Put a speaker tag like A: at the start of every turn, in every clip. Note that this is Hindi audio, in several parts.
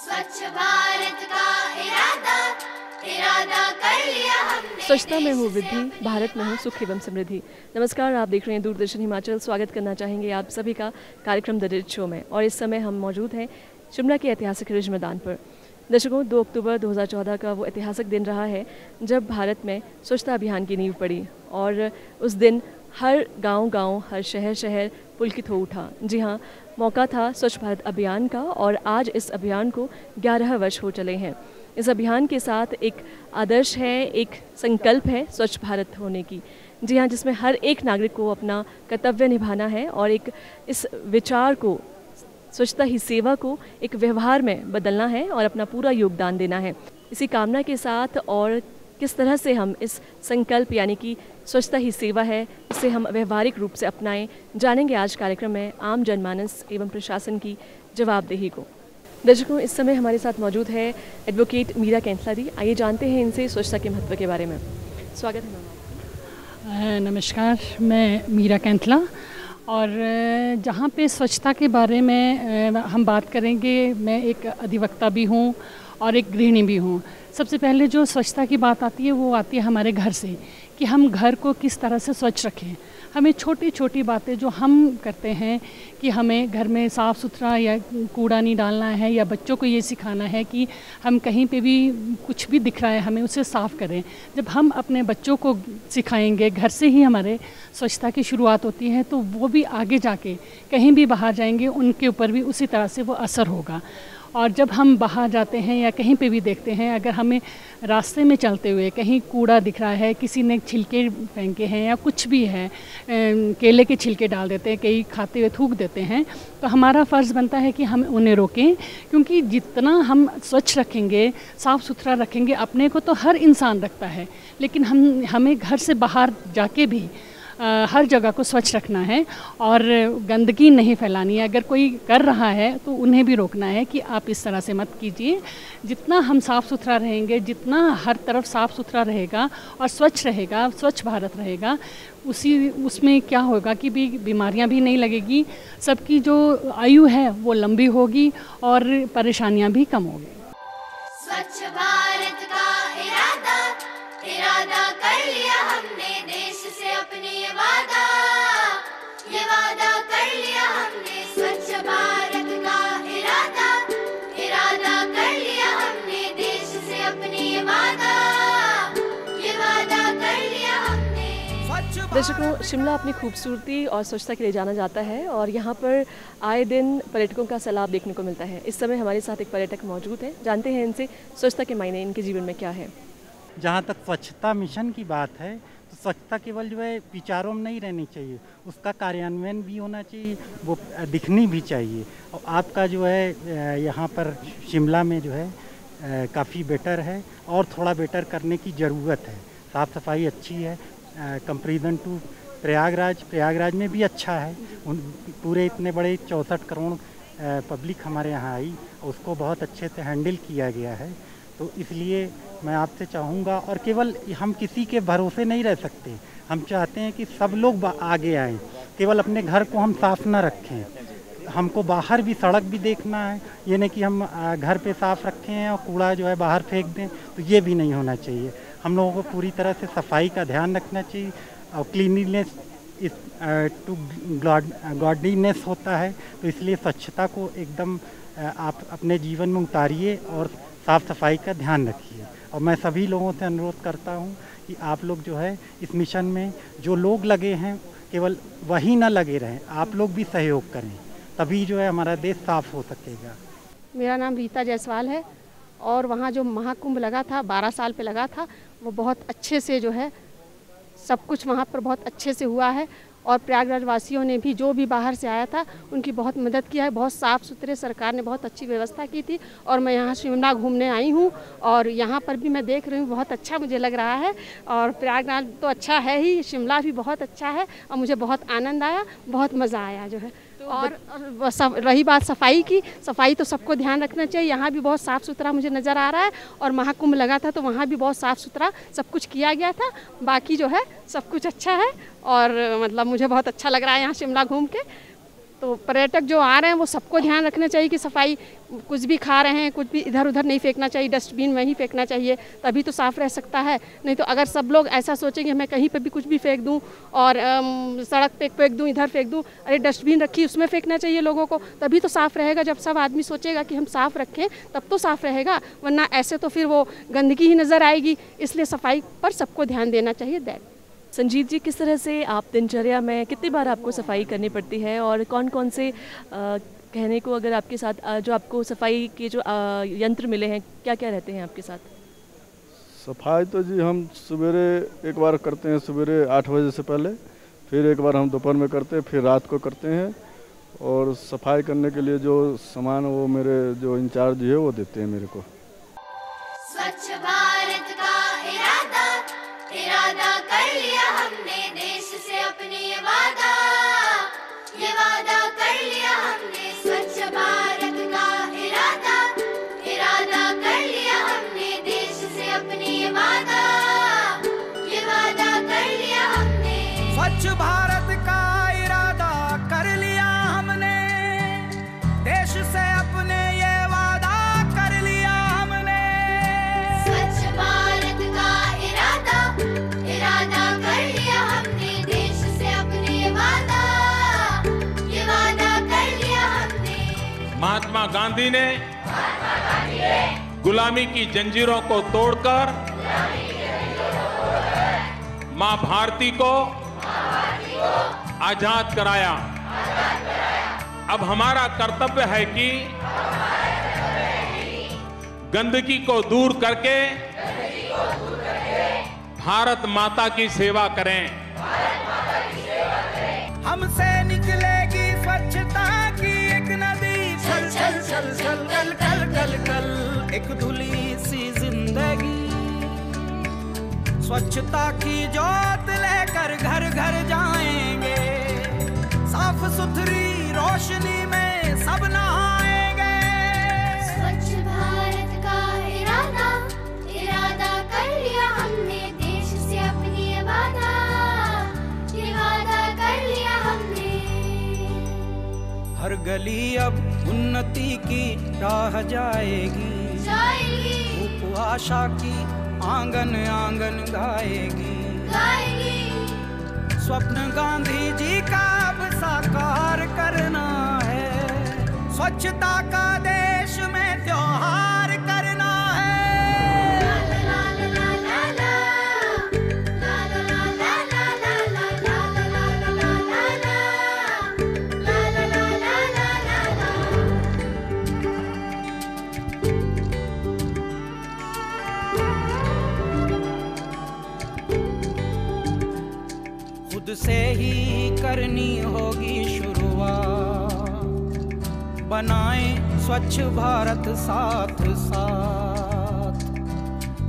A: स्वच्छ भारत का इरादा इरादा कर लिया हमने।
B: स्वच्छता में हो वृद्धि, भारत में हो सुख एवं समृद्धि। नमस्कार, आप देख रहे हैं दूरदर्शन हिमाचल। स्वागत करना चाहेंगे आप सभी का कार्यक्रम द रिच शो में। और इस समय हम मौजूद हैं शिमला के ऐतिहासिक रिज मैदान पर। दर्शकों, 2 अक्टूबर 2014 का वो ऐतिहासिक दिन रहा है जब भारत में स्वच्छता अभियान की नींव पड़ी और उस दिन हर गांव-गांव, हर शहर-शहर पुलकित हो उठा। जी हाँ, मौका था स्वच्छ भारत अभियान का और आज इस अभियान को 11 वर्ष हो चले हैं। इस अभियान के साथ एक आदर्श है, एक संकल्प है स्वच्छ भारत होने की। जी हाँ, जिसमें हर एक नागरिक को अपना कर्तव्य निभाना है और एक इस विचार को, स्वच्छता ही सेवा को एक व्यवहार में बदलना है और अपना पूरा योगदान देना है। इसी कामना के साथ और किस तरह से हम इस संकल्प यानी कि स्वच्छता ही सेवा है, इसे हम व्यवहारिक रूप से अपनाएं, जानेंगे आज कार्यक्रम में आम जनमानस एवं प्रशासन की जवाबदेही को। दर्शकों, इस समय हमारे साथ मौजूद है एडवोकेट मीरा कैंथला जी। आइए जानते हैं इनसे स्वच्छता के महत्व के बारे में। स्वागत है मैम आपका।
C: नमस्कार, मैं मीरा कैंथला और जहाँ पे स्वच्छता के बारे में हम बात करेंगे, मैं एक अधिवक्ता भी हूँ और एक गृहिणी भी हूँ। सबसे पहले जो स्वच्छता की बात आती है वो आती है हमारे घर से, कि हम घर को किस तरह से स्वच्छ रखें। हमें छोटी छोटी बातें जो हम करते हैं कि हमें घर में साफ़ सुथरा या कूड़ा नहीं डालना है, या बच्चों को ये सिखाना है कि हम कहीं पे भी कुछ भी दिख रहा है हमें उसे साफ़ करें। जब हम अपने बच्चों को सिखाएंगे, घर से ही हमारे स्वच्छता की शुरुआत होती है, तो वो भी आगे जाके कहीं भी बाहर जाएंगे उनके ऊपर भी उसी तरह से वो असर होगा। और जब हम बाहर जाते हैं या कहीं पे भी देखते हैं, अगर हमें रास्ते में चलते हुए कहीं कूड़ा दिख रहा है, किसी ने छिलके फेंके हैं या कुछ भी है, केले के छिलके डाल देते हैं, कहीं खाते हुए थूक देते हैं, तो हमारा फ़र्ज़ बनता है कि हम उन्हें रोकें। क्योंकि जितना हम स्वच्छ रखेंगे, साफ़ सुथरा रखेंगे, अपने को तो हर इंसान रखता है, लेकिन हमें घर से बाहर जाके भी हर जगह को स्वच्छ रखना है और गंदगी नहीं फैलानी है। अगर कोई कर रहा है तो उन्हें भी रोकना है कि आप इस तरह से मत कीजिए। जितना हम साफ़ सुथरा रहेंगे, जितना हर तरफ साफ़ सुथरा रहेगा और स्वच्छ रहेगा, स्वच्छ भारत रहेगा, उसमें क्या होगा कि बीमारियां भी नहीं लगेगी, सबकी जो आयु है वो लंबी होगी और परेशानियां भी कम होगी।
A: स्वच्छ भारत का इरादा इरादा कर लिया हमने, देश से अपने ये वादा कर लिया हमने। स्वच्छ भारत का इरादा इरादा कर लिया हमने, देश से अपने ये वादा कर लिया हमने।
B: दर्शकों, शिमला अपनी खूबसूरती और स्वच्छता के लिए जाना जाता है और यहाँ पर आए दिन पर्यटकों का सैलाब देखने को मिलता है। इस समय हमारे साथ एक पर्यटक मौजूद हैं, जानते हैं इनसे स्वच्छता के मायने इनके जीवन में क्या है।
D: जहाँ तक स्वच्छता मिशन की बात है, तो स्वच्छता केवल जो है विचारों में नहीं रहनी चाहिए, उसका कार्यान्वयन भी होना चाहिए, वो दिखनी भी चाहिए। और आपका जो है यहाँ पर शिमला में जो है काफ़ी बेटर है और थोड़ा बेटर करने की ज़रूरत है। साफ़ सफाई अच्छी है, कंपेरिजन टू प्रयागराज में भी अच्छा है। पूरे इतने बड़े 64 करोड़ पब्लिक हमारे यहाँ आई, उसको बहुत अच्छे से हैंडल किया गया है। तो इसलिए मैं आपसे चाहूँगा, और केवल हम किसी के भरोसे नहीं रह सकते, हम चाहते हैं कि सब लोग आगे आएँ। केवल अपने घर को हम साफ़ ना रखें, हमको बाहर भी सड़क भी देखना है। ये नहीं कि हम घर पे साफ़ रखें और कूड़ा जो है बाहर फेंक दें, तो ये भी नहीं होना चाहिए। हम लोगों को पूरी तरह से सफाई का ध्यान रखना चाहिए और क्लीनिनेस इस टू गॉडलीनेस होता है। तो इसलिए स्वच्छता को एकदम आप अपने जीवन में उतारिए और साफ़ सफाई का ध्यान रखिए। और मैं सभी लोगों से अनुरोध करता हूँ कि आप लोग जो है इस मिशन में जो लोग लगे हैं, केवल वही ना लगे रहें, आप लोग भी सहयोग करें, तभी जो है हमारा देश साफ़ हो सकेगा।
E: मेरा नाम रीता जायसवाल है और वहाँ जो महाकुंभ लगा था, 12 साल पे लगा था, वो बहुत अच्छे से जो है सब कुछ वहाँ पर बहुत अच्छे से हुआ है। और प्रयागराज वासियों ने भी, जो भी बाहर से आया था, उनकी बहुत मदद किया है। बहुत साफ़ सुथरे, सरकार ने बहुत अच्छी व्यवस्था की थी। और मैं यहाँ शिमला घूमने आई हूँ और यहाँ पर भी मैं देख रही हूँ, बहुत अच्छा मुझे लग रहा है। और प्रयागराज तो अच्छा है ही, शिमला भी बहुत अच्छा है और मुझे बहुत आनंद आया, बहुत मज़ा आया जो है। और रही बात सफाई की, सफाई तो सबको ध्यान रखना चाहिए। यहाँ भी बहुत साफ़ सुथरा मुझे नज़र आ रहा है और महाकुंभ लगा था तो वहाँ भी बहुत साफ़ सुथरा सब कुछ किया गया था। बाकी जो है सब कुछ अच्छा है और मतलब मुझे बहुत अच्छा लग रहा है यहाँ शिमला घूम के। तो पर्यटक जो आ रहे हैं वो सबको ध्यान रखना चाहिए कि सफाई, कुछ भी खा रहे हैं कुछ भी इधर उधर नहीं फेंकना चाहिए, डस्टबिन में ही फेंकना चाहिए, तभी तो साफ़ रह सकता है। नहीं तो अगर सब लोग ऐसा सोचेंगे मैं कहीं पे भी कुछ भी फेंक दूं और सड़क पे फेंक दूं, इधर फेंक दूं, अरे डस्टबिन रखी उसमें फेंकना चाहिए लोगों को, तभी तो साफ़ रहेगा। जब सब आदमी सोचेगा कि हम साफ़ रखें तब तो साफ़ रहेगा, वरना ऐसे तो फिर वो गंदगी ही नज़र आएगी। इसलिए सफाई पर सबको ध्यान देना चाहिए।
B: संजीव जी, किस तरह से आप दिनचर्या में कितनी बार आपको सफाई करनी पड़ती है और कौन कौन से कहने को अगर आपके साथ जो आपको सफाई के जो यंत्र मिले हैं क्या क्या रहते हैं आपके साथ?
F: सफाई तो जी हम सवेरे एक बार करते हैं, सवेरे 8 बजे से पहले, फिर एक बार हम दोपहर में करते हैं, फिर रात को करते हैं। और सफाई करने के लिए जो सामान वो मेरे जो इंचार्ज है वो देते हैं मेरे को।
A: स्वच्छ भारत का इरादा कर लिया हमने, देश से अपने ये वादा कर लिया हमने। स्वच्छ भारत का इरादा कर लिया हमने, देश से अपने ये वादा कर लिया हमने।
G: स्वच्छ भारत का इरादा कर लिया हमने, देश से अपने ये वादा कर लिया हमने।
A: स्वच्छ भारत का इरादा कर लिया हमने, देश से अपने ये वादा कर लिया हमने।
H: महात्मा गांधी ने गुलामी की जंजीरों को तोड़कर मां भारती को आजाद कराया। अब हमारा कर्तव्य है कि गंदगी को दूर करके भारत माता की सेवा करें।
G: हमसे निकलेगी स्वच्छता की एक नदी, छल छल छल छल कल कल कल कल, एक धुली सी जिंदगी। स्वच्छता की जोत लेकर घर घर जाएंगे, साफ सुथरी रोशनी में सब नहाएंगे।
A: स्वच्छ भारत का इरादा कर लिया हमने, देश से अपनी ये वादा कर लिया हमने।
G: हर गली अब उन्नति की राह जाएगी, धूप आशा की आंगन आंगन गाएगी। स्वप्न गांधी जी का अब साकार करना है, स्वच्छता का देश में त्योहार करना है। खुद से ही करनी होगी शुरुआत, बनाएं स्वच्छ भारत साथ साथ।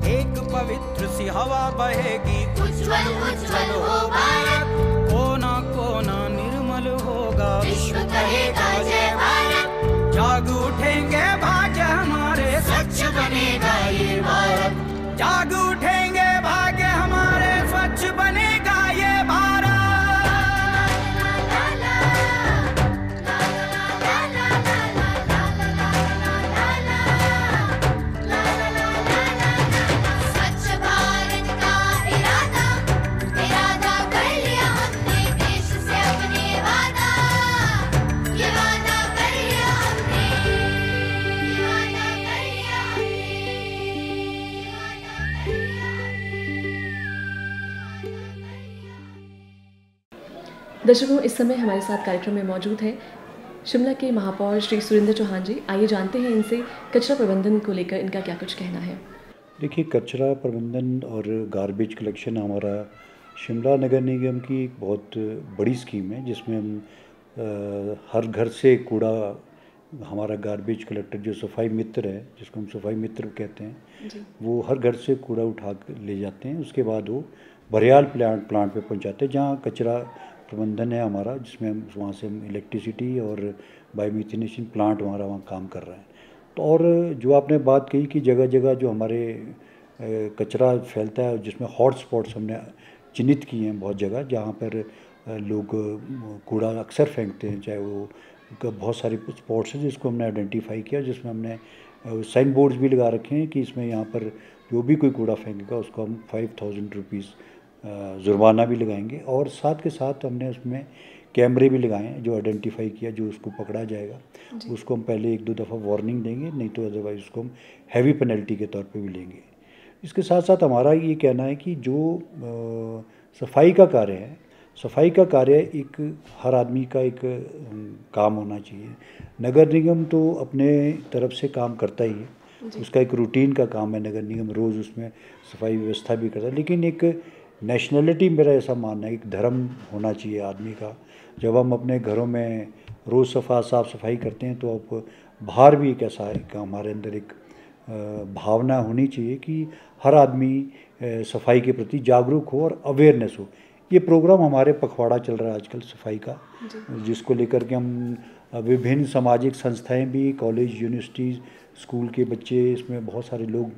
G: एक पवित्र सी हवा बहेगी,
A: उज्जवल उज्जवल हो भारत,
G: कोना कोना निर्मल होगा,
A: विश्व कहेगा जय भारत।
G: जाग उठेंगे भाग्य हमारे, स्वच्छ बनेगा ये भारत। जाग उठेंगे भाग्य हमारे, स्वच्छ बनेगा ये भारत।
B: दर्शकों, इस समय हमारे साथ कार्यक्रम में मौजूद हैं शिमला के महापौर श्री सुरेंद्र चौहान जी। आइए जानते हैं इनसे कचरा प्रबंधन को लेकर इनका क्या कुछ कहना है।
I: देखिए, कचरा प्रबंधन और गार्बेज कलेक्शन हमारा शिमला नगर निगम की एक बहुत बड़ी स्कीम है, जिसमें हम हर घर से कूड़ा, हमारा गार्बेज कलेक्टर जो सफाई मित्र है, जिसको हम सफाई मित्र कहते हैं, वो हर घर से कूड़ा उठा ले जाते हैं। उसके बाद वो बरियाल प्लांट पे पहुंचाते हैं, जहाँ कचरा प्रबंधन है हमारा, जिसमें हम वहाँ से इलेक्ट्रिसिटी और बायोमिथेनेशन प्लांट हमारा वहाँ काम कर रहा है। तो और जो आपने बात कही कि जगह जगह जो हमारे कचरा फैलता है, जिसमें हॉट स्पॉट्स हमने चिन्हित किए हैं बहुत जगह, जहाँ पर लोग कूड़ा अक्सर फेंकते हैं, चाहे वो बहुत सारे स्पॉट्स हैं जिसको हमने आइडेंटिफाई किया, जिसमें हमने साइन बोर्ड्स भी लगा रखे हैं कि इसमें यहाँ पर जो भी कोई कूड़ा फेंकेगा उसको हम 5000 रुपीज़ जुर्माना भी लगाएंगे। और साथ के साथ हमने उसमें कैमरे भी लगाए हैं, जो आइडेंटिफाई किया, जो उसको पकड़ा जाएगा उसको हम पहले 1-2 दफ़ा वार्निंग देंगे, नहीं तो अदरवाइज़ उसको हम हैवी पेनल्टी के तौर पे भी लेंगे। इसके साथ साथ हमारा ये कहना है कि जो सफाई का कार्य है, सफाई का कार्य एक हर आदमी का एक काम होना चाहिए। नगर निगम तो अपने तरफ से काम करता ही है, उसका एक रूटीन का काम है, नगर निगम रोज़ उसमें सफाई व्यवस्था भी करता है, लेकिन एक नेशनलिटी, मेरा ऐसा मानना है, एक धर्म होना चाहिए आदमी का। जब हम अपने घरों में रोज़ साफ़ सफाई करते हैं तो अब बाहर भी एक ऐसा एक हमारे अंदर एक भावना होनी चाहिए कि हर आदमी सफाई के प्रति जागरूक हो और अवेयरनेस हो। ये प्रोग्राम हमारे पखवाड़ा चल रहा है आजकल सफाई का, जिसको लेकर के हम विभिन्न सामाजिक संस्थाएं भी, कॉलेज, यूनिवर्सिटीज़, स्कूल के बच्चे, इसमें बहुत सारे लोग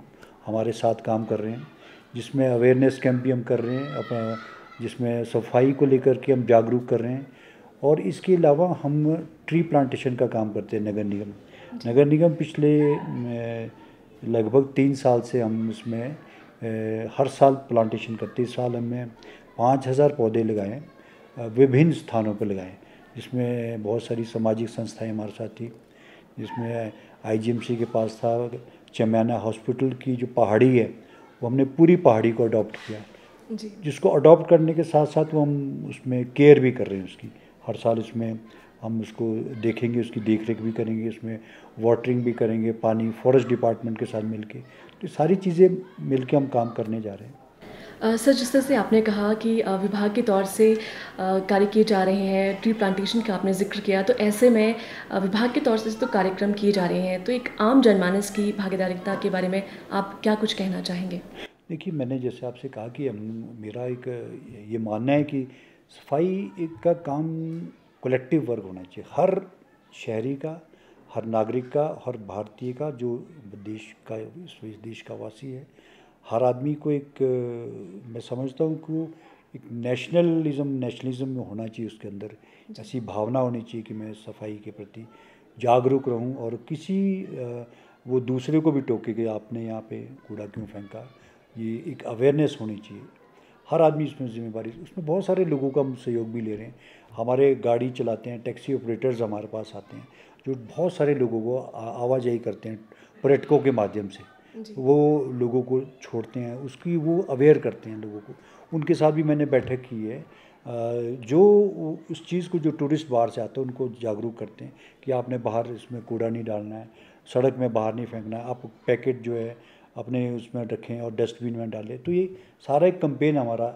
I: हमारे साथ काम कर रहे हैं, जिसमें अवेयरनेस कैंप भी हम कर रहे हैं, जिसमें सफाई को लेकर के हम जागरूक कर रहे हैं। और इसके अलावा हम ट्री प्लांटेशन का काम करते हैं नगर निगम। नगर निगम पिछले लगभग 3 साल से हम इसमें हर साल प्लांटेशन करते हैं। इस साल हमने 5000 पौधे लगाए, विभिन्न स्थानों पर लगाए, जिसमें बहुत सारी सामाजिक संस्थाएं हमारे साथ थी, जिसमें IGMC के पास था, चम्याना हॉस्पिटल की जो पहाड़ी है वो हमने पूरी पहाड़ी को अडॉप्ट किया, जिसको अडॉप्ट करने के साथ साथ वो हम उसमें केयर भी कर रहे हैं उसकी। हर साल इसमें हम उसको देखेंगे, उसकी देख रेख भी करेंगे, उसमें वाटरिंग भी करेंगे, पानी फॉरेस्ट डिपार्टमेंट के साथ मिलके, तो सारी चीज़ें मिलके हम काम करने जा रहे हैं।
B: सर, जिस तरह से आपने कहा कि विभाग के तौर से कार्य किए जा रहे हैं, ट्री प्लांटेशन का आपने जिक्र किया, तो ऐसे में विभाग के तौर से तो कार्यक्रम किए जा रहे हैं, तो एक आम जनमानस की भागीदारिता के बारे में आप क्या कुछ कहना चाहेंगे?
I: देखिए, मैंने जैसे आपसे कहा कि मेरा एक ये मानना है कि सफाई का काम कलेक्टिव वर्क होना चाहिए, हर शहरी का, हर नागरिक का, हर भारतीय का, जो देश का, इस देश का वासी है, हर आदमी को एक, मैं समझता हूँ कि एक नेशनलिज्म में होना चाहिए, उसके अंदर ऐसी भावना होनी चाहिए कि मैं सफाई के प्रति जागरूक रहूं और किसी वो दूसरे को भी टोके कि आपने यहाँ पे कूड़ा क्यों फेंका, ये एक अवेयरनेस होनी चाहिए। हर आदमी इसमें जिम्मेदारी, उसमें बहुत सारे लोगों का हम सहयोग भी ले रहे हैं। हमारे गाड़ी चलाते हैं, टैक्सी ऑपरेटर्स हमारे पास आते हैं, जो बहुत सारे लोगों को आवाजाही करते हैं पर्यटकों के माध्यम से, वो लोगों को छोड़ते हैं, उसकी वो अवेयर करते हैं लोगों को। उनके साथ भी मैंने बैठक की है, जो उस चीज़ को, जो टूरिस्ट बाहर से आते हैं उनको जागरूक करते हैं कि आपने बाहर इसमें कूड़ा नहीं डालना है, सड़क में बाहर नहीं फेंकना है, आप पैकेट जो है अपने उसमें रखें और डस्टबिन में डालें। तो ये सारा एक कैंपेन हमारा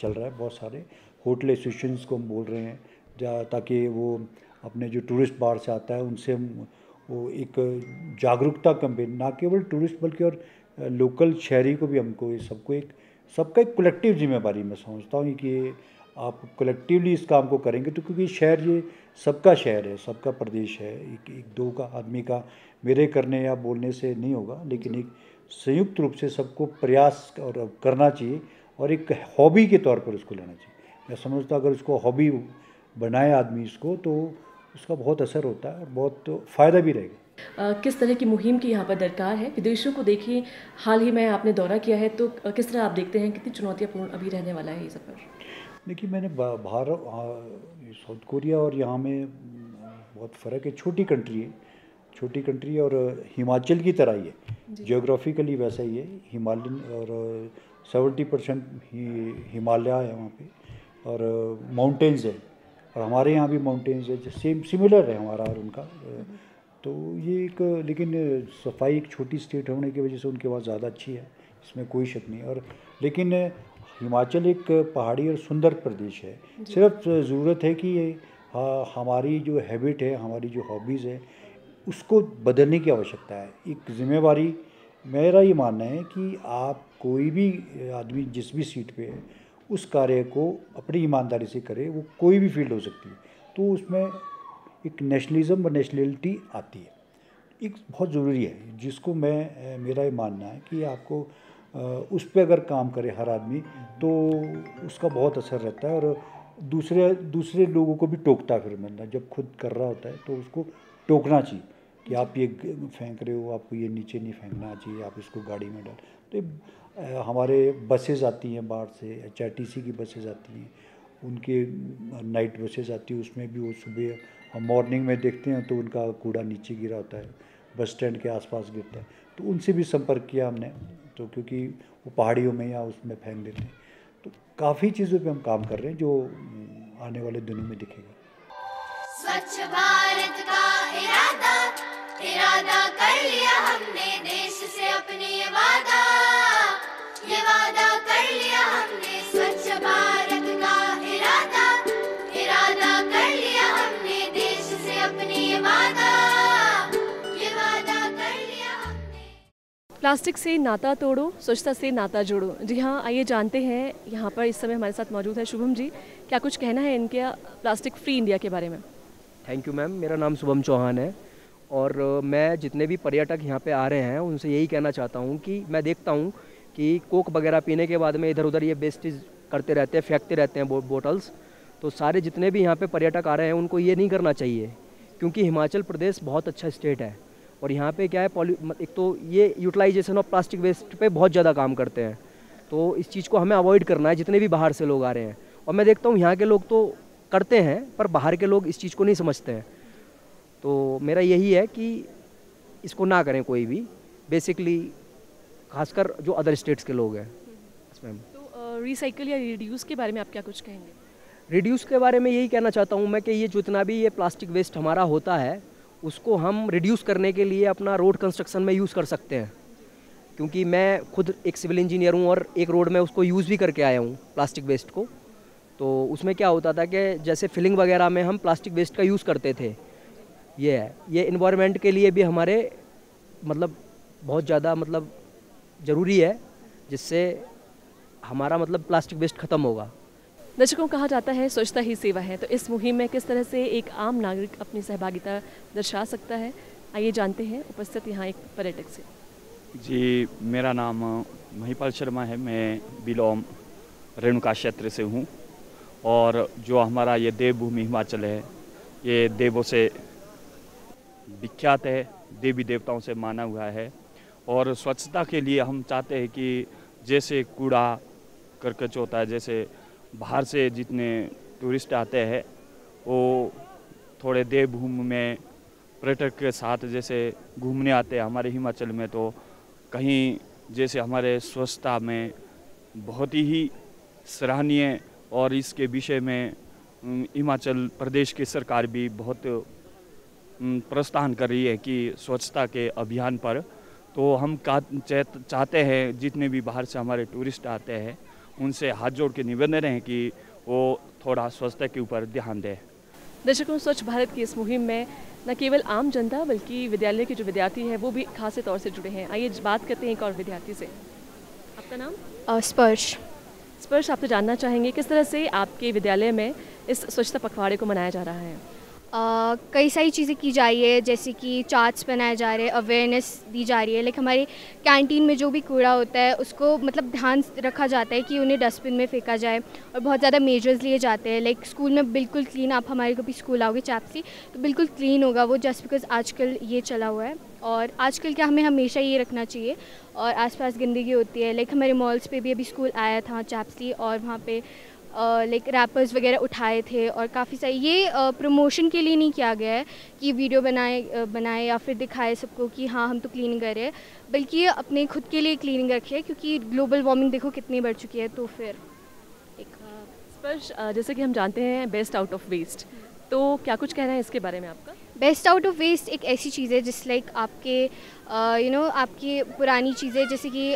I: चल रहा है। बहुत सारे होटल एसोसिएशंस को हम बोल रहे हैं ताकि वो अपने जो टूरिस्ट बाहर से आता है उनसे हम वो एक जागरूकता कैंपेन, ना केवल टूरिस्ट बल्कि और लोकल शहरी को भी, हमको ये सबका एक कलेक्टिव जिम्मेदारी मैं समझता हूँ कि आप कलेक्टिवली इस काम को करेंगे तो, क्योंकि शहर ये सबका शहर है, सबका प्रदेश है, एक दो का आदमी का मेरे करने या बोलने से नहीं होगा, लेकिन एक संयुक्त रूप से सबको प्रयास और करना चाहिए और एक हॉबी के तौर पर उसको लेना चाहिए। मैं समझता हूँ अगर उसको हॉबी बनाए आदमी इसको, तो उसका बहुत असर होता है और बहुत फ़ायदा भी रहेगा।
B: किस तरह की मुहिम की यहाँ पर दरकार है? विदेशों को देखिए, हाल ही में आपने दौरा किया है, तो किस तरह आप देखते हैं कितनी चुनौतियाँ अभी रहने वाला है ये सफ़र?
I: देखिए, मैंने बाहर साउथ कोरिया और यहाँ में बहुत फ़र्क है। छोटी कंट्री और हिमाचल की तरह ही है, जियोग्राफिकली वैसा ही है, हिमालयन, और 70% हिमालय है वहाँ पे और माउंटेन्स है, और हमारे यहाँ भी माउंटेन्स है, सिमिलर है हमारा और उनका। तो ये एक, लेकिन सफाई एक छोटी स्टेट होने की वजह से उनके पास ज़्यादा अच्छी है, इसमें कोई शक नहीं। और लेकिन हिमाचल एक पहाड़ी और सुंदर प्रदेश है, सिर्फ ज़रूरत है कि हमारी जो हैबिट है, हमारी जो हॉबीज़ है, उसको बदलने की आवश्यकता है। एक जिम्मेवारी, मेरा ये मानना है कि आप कोई भी आदमी जिस भी सीट पे है उस कार्य को अपनी ईमानदारी से करे, वो कोई भी फील्ड हो सकती है, तो उसमें एक नेशनलिज्म और नेशनलिटी आती है, एक बहुत ज़रूरी है, जिसको मेरा ये मानना है कि आपको उस पर अगर काम करे हर आदमी तो उसका बहुत असर रहता है। और दूसरे लोगों को भी टोकता है। फिर बंदा जब खुद कर रहा होता है तो उसको टोकना चाहिए कि आप ये फेंक रहे हो, आपको ये नीचे नहीं फेंकना चाहिए, आप इसको गाड़ी में डाल। तो हमारे बसेस आती हैं बाहर से, HRTC की बसेस आती हैं, उनके नाइट बसेस आती है, उसमें भी वो सुबह हम मॉर्निंग में देखते हैं तो उनका कूड़ा नीचे गिरा होता है, बस स्टैंड के आसपास गिरता है। तो उनसे भी संपर्क किया हमने, तो क्योंकि वो पहाड़ियों में या उसमें फेंक देते हैं। तो काफ़ी चीज़ों पे हम काम कर रहे हैं जो आने वाले दिनों में दिखेगा।
A: स्वच्छ भारत का इरादा कर लिया हमने, देश से अपने ये वादा कर लिया हमने। स्वच्छ भारत का इरादा कर लिया हमने, देश से अपने ये वादा कर लिया हमने।
B: प्लास्टिक से नाता तोड़ो, स्वच्छता से नाता जोड़ो। जी हाँ, आइए जानते हैं, यहाँ पर इस समय हमारे साथ मौजूद है शुभम जी। क्या कुछ कहना है इनके प्लास्टिक फ्री इंडिया के बारे में?
J: थैंक यू मैम, मेरा नाम शुभम चौहान है और मैं जितने भी पर्यटक यहाँ पे आ रहे हैं उनसे यही कहना चाहता हूँ कि मैं देखता हूँ कि कोक वगैरह पीने के बाद में इधर उधर ये वेस्टेज करते रहते हैं, फेंकते रहते हैं बोटल्स। तो सारे जितने भी यहाँ पे पर्यटक आ रहे हैं उनको ये नहीं करना चाहिए, क्योंकि हिमाचल प्रदेश बहुत अच्छा स्टेट है और यहाँ पे क्या है, एक तो ये यूटिलाइजेशन ऑफ प्लास्टिक वेस्ट पे बहुत ज़्यादा काम करते हैं। तो इस चीज़ को हमें अवॉइड करना है जितने भी बाहर से लोग आ रहे हैं। और मैं देखता हूँ यहाँ के लोग तो करते हैं पर बाहर के लोग इस चीज़ को नहीं समझते हैं। तो मेरा यही है कि इसको ना करें कोई भी, बेसिकली खासकर जो अदर स्टेट्स के लोग हैं।
B: तो रिसाइकल या रिड्यूस के बारे में आप क्या कुछ कहेंगे?
J: रिड्यूस के बारे में यही कहना चाहता हूँ मैं कि ये जितना भी ये प्लास्टिक वेस्ट हमारा होता है उसको हम रिड्यूस करने के लिए अपना रोड कंस्ट्रक्शन में यूज़ कर सकते हैं, क्योंकि मैं खुद एक सिविल इंजीनियर हूँ और एक रोड में उसको यूज़ भी करके आया हूँ प्लास्टिक वेस्ट को। तो उसमें क्या होता था कि जैसे फिलिंग वगैरह में हम प्लास्टिक वेस्ट का यूज़ करते थे। ये इन्वायरमेंट के लिए भी हमारे मतलब बहुत ज़्यादा मतलब ज़रूरी है, जिससे हमारा मतलब प्लास्टिक वेस्ट ख़त्म होगा।
B: दर्शकों, कहा जाता है स्वच्छता ही सेवा है, तो इस मुहिम में किस तरह से एक आम नागरिक अपनी सहभागिता दर्शा सकता है, आइए जानते हैं उपस्थित यहाँ एक पर्यटक से।
K: जी, मेरा नाम महिपाल शर्मा है, मैं बिलोम रेणुका क्षेत्र से हूँ और जो हमारा ये देवभूमि हिमाचल है ये देवों से विख्यात है, देवी देवताओं से माना हुआ है। और स्वच्छता के लिए हम चाहते हैं कि जैसे कूड़ा करकच होता है, जैसे बाहर से जितने टूरिस्ट आते हैं वो थोड़े देवभूमि में पर्यटक के साथ जैसे घूमने आते हैं हमारे हिमाचल में, तो कहीं जैसे हमारे स्वच्छता में बहुत ही सराहनीय और इसके विषय में हिमाचल प्रदेश की सरकार भी बहुत प्रोत्साहन कर रही है कि स्वच्छता के अभियान पर। तो हम चाहते हैं जितने भी बाहर से हमारे टूरिस्ट आते हैं उनसे हाथ जोड़ के निवेदन है कि वो थोड़ा स्वच्छता के ऊपर ध्यान दें।
B: दर्शकों, स्वच्छ भारत की इस मुहिम में न केवल आम जनता बल्कि विद्यालय के जो विद्यार्थी हैं वो भी खास तौर से जुड़े हैं। आइए बात करते हैं एक और विद्यार्थी से। आपका नाम? स्पर्श, आप तो जानना चाहेंगे किस तरह से आपके विद्यालय में इस स्वच्छता पखवाड़े को मनाया जा रहा है?
L: कई सारी चीज़ें की जा रही है, जैसे कि चार्ट्स बनाए जा रहे हैं, अवेयरनेस दी जा रही है। लाइक हमारे कैंटीन में जो भी कूड़ा होता है उसको मतलब ध्यान रखा जाता है कि उन्हें डस्टबिन में फेंका जाए और बहुत ज़्यादा मेजर्स लिए जाते हैं। लाइक स्कूल में बिल्कुल क्लीन, आप हमारे कभी स्कूल आओगे चैप्सी तो बिल्कुल क्लीन होगा वो, जस्ट बिकॉज आजकल ये चला हुआ है। और आजकल क्या हमें हमेशा ये रखना चाहिए। और आसपास गंदगी होती है, लाइक हमारे मॉल्स पे भी अभी स्कूल आया था चैप्सी और वहाँ पे लाइक रैपर्स वगैरह उठाए थे और काफ़ी सारी ये प्रमोशन के लिए नहीं किया गया है कि वीडियो बनाए या फिर दिखाए सबको कि हाँ हम तो क्लीनिंग कर रहे हैं, बल्कि ये अपने खुद के लिए क्लीनिंग रखे, क्योंकि ग्लोबल वार्मिंग देखो कितनी बढ़ चुकी है। तो फिर एक
B: स्पर्श, जैसे कि हम जानते हैं बेस्ट आउट ऑफ वेस्ट, तो क्या कुछ कहना है इसके बारे में आपका?
L: बेस्ट आउट ऑफ वेस्ट एक ऐसी चीज़ है जिस लाइक आपके आपकी पुरानी चीज़ें जैसे कि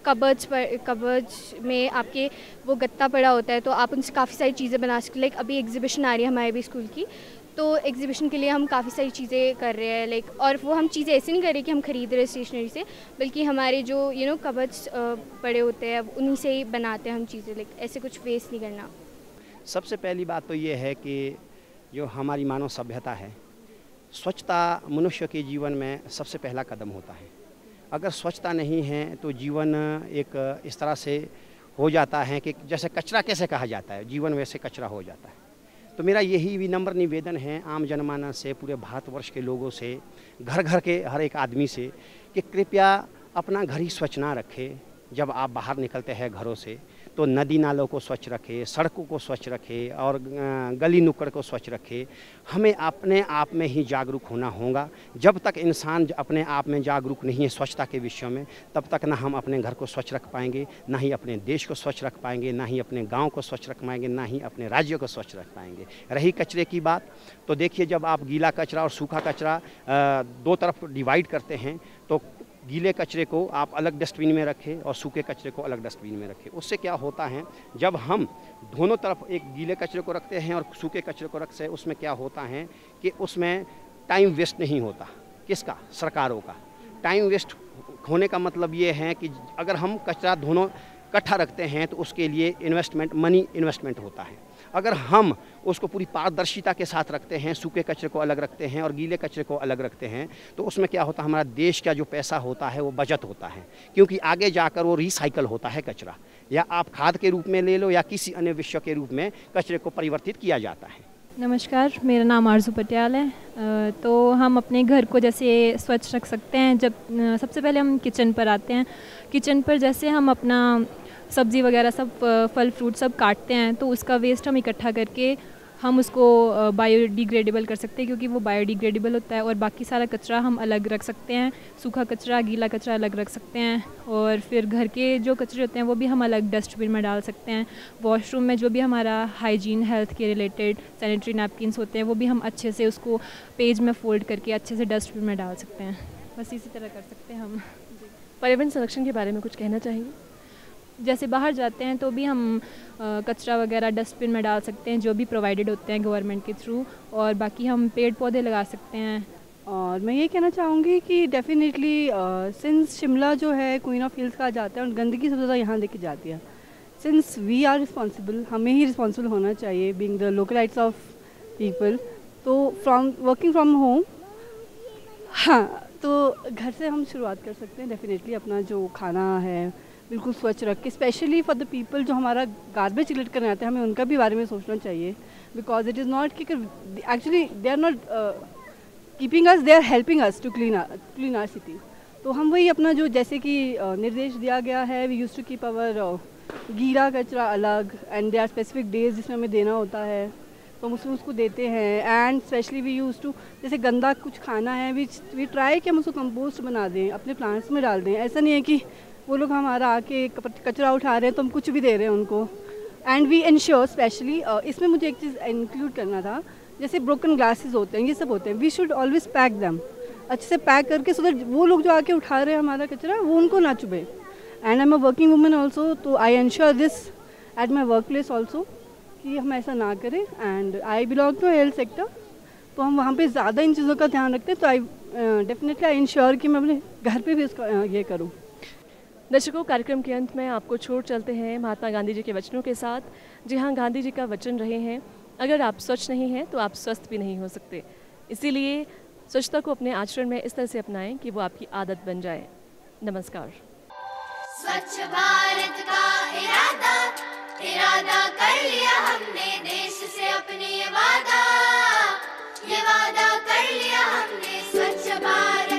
L: कबर्ड्स में आपके वो गत्ता पड़ा होता है तो आप उनसे काफ़ी सारी चीज़ें बना सकते। लाइक अभी एग्जीबिशन आ रही है हमारे भी स्कूल की, तो एग्जीबिशन के लिए हम काफ़ी सारी चीज़ें कर रहे हैं। लाइक और वो हम चीज़ें ऐसे नहीं कर रहे कि हम खरीद रहे स्टेशनरी से, बल्कि हमारे जो कबर्ड्स पड़े होते हैं उन्हीं से ही बनाते हैं हम चीज़ें। लाइक ऐसे कुछ वेस्ट नहीं करना।
M: सबसे पहली बात तो ये है कि जो हमारी मानव सभ्यता है, स्वच्छता मनुष्य के जीवन में सबसे पहला कदम होता है। अगर स्वच्छता नहीं है तो जीवन एक इस तरह से हो जाता है कि जैसे कचरा कैसे कहा जाता है, जीवन वैसे कचरा हो जाता है। तो मेरा यही विनम्र निवेदन है आम जनमानस से, पूरे भारतवर्ष के लोगों से, घर घर के हर एक आदमी से, कि कृपया अपना घर ही स्वच्छ ना रखें। जब आप बाहर निकलते हैं घरों से तो नदी नालों को स्वच्छ रखें, सड़कों को स्वच्छ रखें और गली नुक्कड़ को स्वच्छ रखें। हमें अपने आप में ही जागरूक होना होगा। जब तक इंसान अपने आप में जागरूक नहीं है स्वच्छता के विषय में, तब तक ना हम अपने घर को स्वच्छ रख पाएंगे, ना ही अपने देश को स्वच्छ रख पाएंगे, ना ही अपने गांव को स्वच्छ रख पाएंगे, ना ही अपने राज्य को स्वच्छ रख पाएंगे। रही कचरे की बात, तो देखिए जब आप गीला कचरा और सूखा कचरा दो तरफ डिवाइड करते हैं तो गीले कचरे को आप अलग डस्टबिन में रखें और सूखे कचरे को अलग डस्टबिन में रखें। उससे क्या होता है, जब हम दोनों तरफ एक गीले कचरे को रखते हैं और सूखे कचरे को रखते हैं, उसमें क्या होता है कि उसमें टाइम वेस्ट नहीं होता। किसका? सरकारों का। टाइम वेस्ट होने का मतलब ये है कि अगर हम कचरा दोनों इकट्ठा रखते हैं तो उसके लिए मनी इन्वेस्टमेंट होता है। अगर हम उसको पूरी पारदर्शिता के साथ रखते हैं, सूखे कचरे को अलग रखते हैं और गीले कचरे को अलग रखते हैं, तो उसमें क्या होता है, हमारा देश का जो पैसा होता है वो बचत होता है, क्योंकि आगे जाकर वो रिसाइकल होता है कचरा, या आप खाद के रूप में ले लो या किसी अन्य विषय के रूप में कचरे को परिवर्तित किया जाता है।
N: नमस्कार, मेरा नाम आरजू पटियाल है। तो हम अपने घर को जैसे स्वच्छ रख सकते हैं। जब सबसे पहले हम किचन पर आते हैं। किचन पर जैसे हम अपना सब्ज़ी वगैरह सब फल फ्रूट सब काटते हैं, तो उसका वेस्ट हम इकट्ठा करके हम उसको बायोडिग्रेडेबल कर सकते हैं, क्योंकि वो बायोडिग्रेडेबल होता है। और बाकी सारा कचरा हम अलग रख सकते हैं, सूखा कचरा गीला कचरा अलग रख सकते हैं। और फिर घर के जो कचरे होते हैं वो भी हम अलग डस्टबिन में डाल सकते हैं। वॉशरूम में जो भी हमारा हाइजीन हेल्थ के रिलेटेड सैनिटरी नैपकिन्स होते हैं वो भी हम अच्छे से उसको पेज में फोल्ड करके अच्छे से डस्टबिन में डाल सकते हैं। बस इसी तरह कर सकते हैं हम।
B: पर्यावरण संरक्षण के बारे में कुछ कहना चाहेंगे?
N: जैसे बाहर जाते हैं तो भी हम कचरा वगैरह डस्टबिन में डाल सकते हैं, जो भी प्रोवाइडेड होते हैं गवर्नमेंट के थ्रू। और बाकी हम पेड़ पौधे लगा सकते हैं।
O: और मैं ये कहना चाहूँगी कि डेफिनेटली सिंस शिमला जो है क्वीन ऑफ हिल्स कहा जाता है और गंदगी सबसे ज़्यादा यहाँ देखी जाती है, सिंस वी आर रिस्पॉन्सिबल, हमें ही रिस्पॉन्सिबल होना चाहिए being the localites of people. तो फ्रॉम वर्किंग फ्रॉम होम, हाँ, तो घर से हम शुरुआत कर सकते हैं। डेफिनेटली अपना जो खाना है बिल्कुल स्वच्छ रख के, स्पेशली फॉर द पीपल जो हमारा गार्बेज कलेक्ट करने आते हैं, हमें उनका भी बारे में सोचना चाहिए। बिकॉज इट इज़ नॉट कि actually they are not keeping us, they are helping us to clean our city. तो हम वही अपना जो जैसे कि निर्देश दिया गया है, we use to keep our गीला कचरा अलग and they are specific days जिसमें हमें देना होता है, तो हम उसमें उसको देते हैं। And specially we use to, जैसे गंदा कुछ खाना है वी ट्राई कि हम उसको कंपोस्ट बना दें, अपने प्लांट्स में डाल दें। ऐसा नहीं है कि वो लोग हमारा आके कचरा उठा रहे हैं तो हम कुछ भी दे रहे हैं उनको। एंड वी इंश्योर स्पेशली, इसमें मुझे एक चीज़ इंक्लूड करना था, जैसे ब्रोकन ग्लासेस होते हैं, ये सब होते हैं, we should always pack them, अच्छे से पैक करके, सो दैट वो लोग जो आके उठा रहे हैं हमारा कचरा वो उनको ना चुभे। And I am a working woman also, तो I ensure this at my work place also कि हम ऐसा ना करें। And I belong to health sector, तो हम वहाँ पे ज़्यादा इन चीज़ों का ध्यान रखते हैं। तो आई डेफिनेटली आई इंश्योर कि मैं अपने घर पे भी इसका ये करूँ।
B: दर्शकों, कार्यक्रम के अंत में आपको छोड़ चलते हैं महात्मा गांधी जी के वचनों के साथ। जी हाँ, गांधी जी का वचन रहे हैं, अगर आप स्वच्छ नहीं हैं तो आप स्वस्थ भी नहीं हो सकते। इसीलिए स्वच्छता को अपने आचरण में इस तरह से अपनाएं कि वो आपकी आदत बन जाए। नमस्कार।
A: स्वच्छ भारत का इरादा कर लिया हमने, देश से अपने ये वादा कर लिया हमने। स्वच्छ भारत